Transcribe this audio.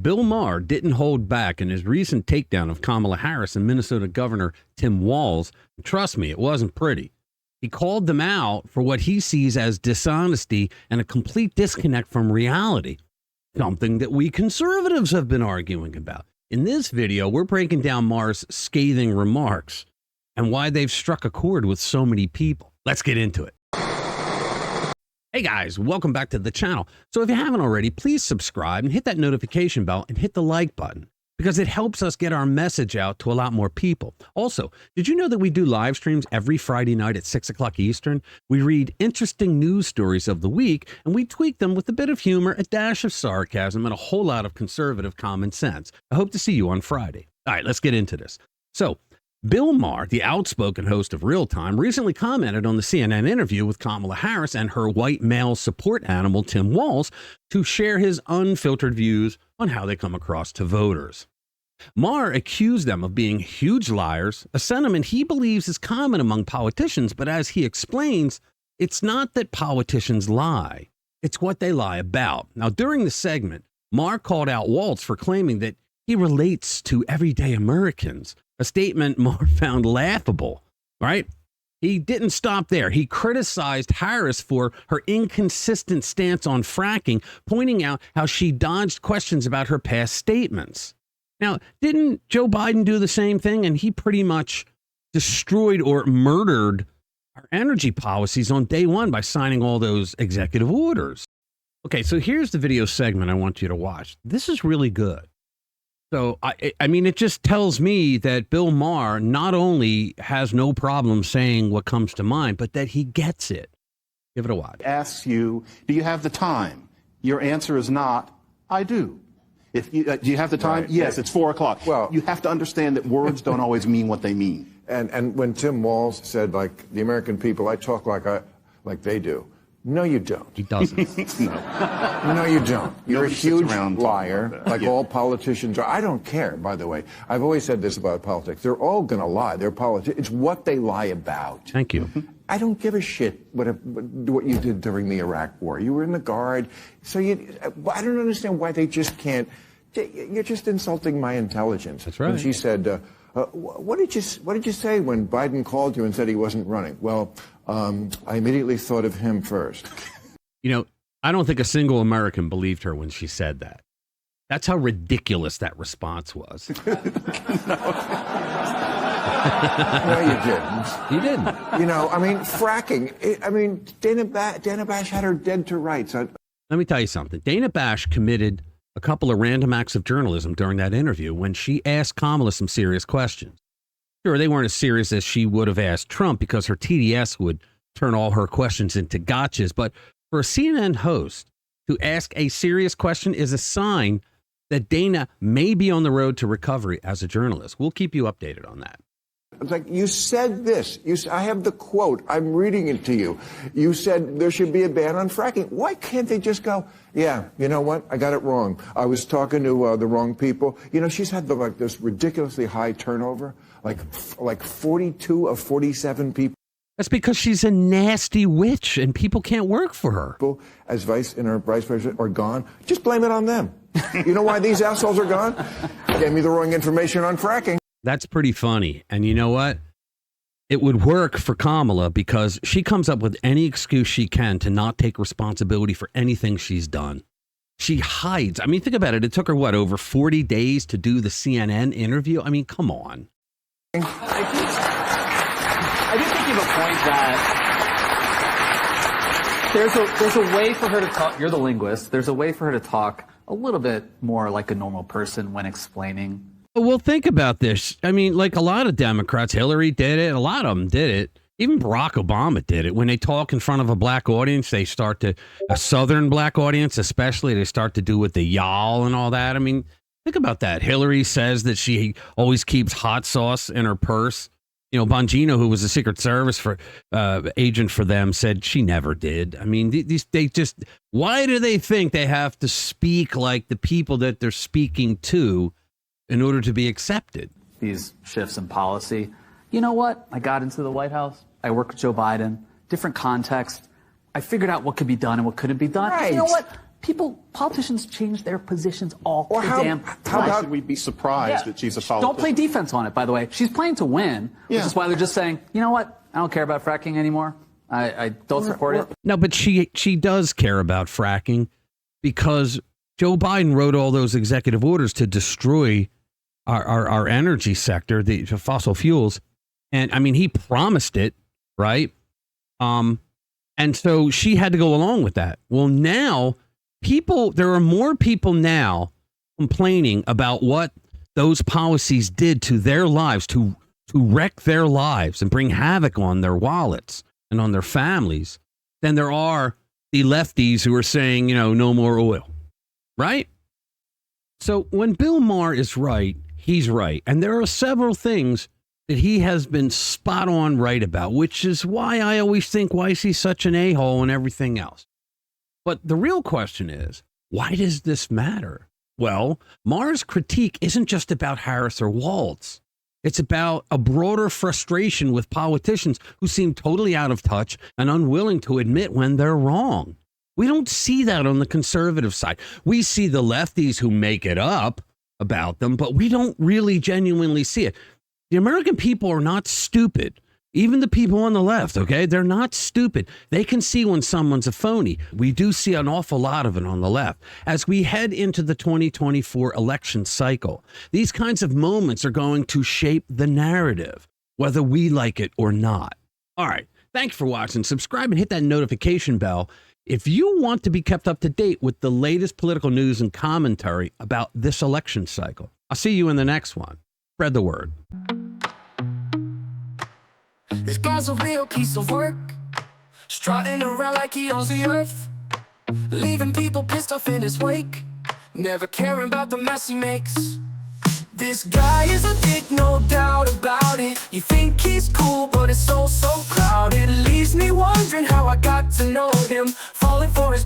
Bill Maher didn't hold back in his recent takedown of Kamala Harris and Minnesota Governor Tim Walz. Trust me, it wasn't pretty. He called them out for what he sees as dishonesty and a complete disconnect from reality, something that we conservatives have been arguing about. In this video, we're breaking down Maher's scathing remarks and why they've struck a chord with so many people. Let's get into it. Hey guys, welcome back to the channel. So if you haven't already, please subscribe and hit that notification bell and hit the like button because it helps us get our message out to a lot more people. Also, did you know that we do live streams every Friday night at 6 o'clock Eastern? We read interesting news stories of the week and we tweak them with a bit of humor, a dash of sarcasm, and a whole lot of conservative common sense. I hope to see you on Friday. All right, let's get into this. So, Bill Maher, the outspoken host of Real Time, recently commented on the CNN interview with Kamala Harris and her white male support animal, Tim Walz, to share his unfiltered views on how they come across to voters. Maher accused them of being huge liars, a sentiment he believes is common among politicians, but as he explains, it's not that politicians lie, it's what they lie about. Now, during the segment, Maher called out Walz for claiming that he relates to everyday Americans, a statement Maher found laughable, right? He didn't stop there. He criticized Harris for her inconsistent stance on fracking, pointing out how she dodged questions about her past statements. Now, didn't Joe Biden do the same thing? And he pretty much destroyed or murdered our energy policies on day one by signing all those executive orders. Okay, so here's the video segment I want you to watch. This is really good. So, I mean, it just tells me that Bill Maher not only has no problem saying what comes to mind, but that he gets it. Give it a watch. Asks you, do you have the time? Your answer is not, I do. If you, do you have the time? Right. Yes, it's 4 o'clock. Well, you have to understand that words don't always mean what they mean. And when Tim Walz said, like, the American people, I talk like they do. No, you don't. He doesn't. No, you don't. You're a huge liar, like all politicians are. I don't care, by the way. I've always said this about politics. They're all going to lie. They're politics. It's what they lie about. Thank you. I don't give a shit what you did during the Iraq War. You were in the Guard. So I don't understand why they just can't. You're just insulting my intelligence. That's right. And she said, what did you say when Biden called you and said he wasn't running? Well, I immediately thought of him first. You know, I don't think a single American believed her when she said that. That's how ridiculous that response was. No, you didn't. You didn't. You know, I mean, fracking. I mean, Dana Bash had her dead to rights. Let me tell you something. Dana Bash committed a couple of random acts of journalism during that interview when she asked Kamala some serious questions. Sure, they weren't as serious as she would have asked Trump because her TDS would turn all her questions into gotchas. But for a CNN host to ask a serious question is a sign that Dana may be on the road to recovery as a journalist. We'll keep you updated on that. It's like, you said this. I have the quote. I'm reading it to you. You said there should be a ban on fracking. Why can't they just go, yeah, you know what? I got it wrong. I was talking to the wrong people. You know, she's had this ridiculously high turnover, like 42 of 47 people. That's because she's a nasty witch and people can't work for her. As vice president are gone. Just blame it on them. You know why these assholes are gone? Gave me the wrong information on fracking. That's pretty funny. And you know what? It would work for Kamala because she comes up with any excuse she can to not take responsibility for anything she's done. She hides. I mean, think about it. It took her, what, over 40 days to do the CNN interview? I mean, come on. I do think you have a point that there's a way for her to talk. You're the linguist. There's a way for her to talk a little bit more like a normal person when explaining. Well, think about this. I mean, like a lot of Democrats, Hillary did it. A lot of them did it. Even Barack Obama did it. When they talk in front of a black audience, they start to, a Southern black audience especially, they start to do with the y'all and all that. I mean, think about that. Hillary says that she always keeps hot sauce in her purse. You know, Bongino, who was a Secret Service agent for them, said she never did. I mean, they just, why do they think they have to speak like the people that they're speaking to in order to be accepted? These shifts in policy. You know what? I got into the White House. I worked with Joe Biden. Different context. I figured out what could be done and what couldn't be done. Right. You know what? Politicians change their positions all the damn time. How should we be surprised that she's a politician? Don't play defense on it, by the way. She's playing to win, which is why they're just saying, you know what? I don't care about fracking anymore. I don't support it. No, but she does care about fracking because Joe Biden wrote all those executive orders to destroy our energy sector, the fossil fuels. And I mean, he promised it, right? And so she had to go along with that. Well, now there are more people now complaining about what those policies did to their lives, to wreck their lives and bring havoc on their wallets and on their families than there are the lefties who are saying, no more oil, right? So when Bill Maher is right, he's right. And there are several things that he has been spot on right about, which is why I always think, why is he such an a-hole and everything else? But the real question is, why does this matter? Well, Maher's critique isn't just about Harris or Walz. It's about a broader frustration with politicians who seem totally out of touch and unwilling to admit when they're wrong. We don't see that on the conservative side. We see the lefties who make it up about them, but we don't really genuinely see it. The American people are not stupid. Even the people on the left, okay? They're not stupid. They can see when someone's a phony. We do see an awful lot of it on the left. As we head into the 2024 election cycle, these kinds of moments are going to shape the narrative, whether we like it or not. All right. Thanks for watching. Subscribe and hit that notification bell if you want to be kept up to date with the latest political news and commentary about this election cycle. I'll see you in the next one. Spread the word. This guy's a real piece of work, strutting around like he owns the earth, leaving people pissed off in his wake, never caring about the mess he makes. This guy is a dick, no doubt about it. You think he's cool, but it's so crowded. It leaves me wondering how I got to know him, falling for his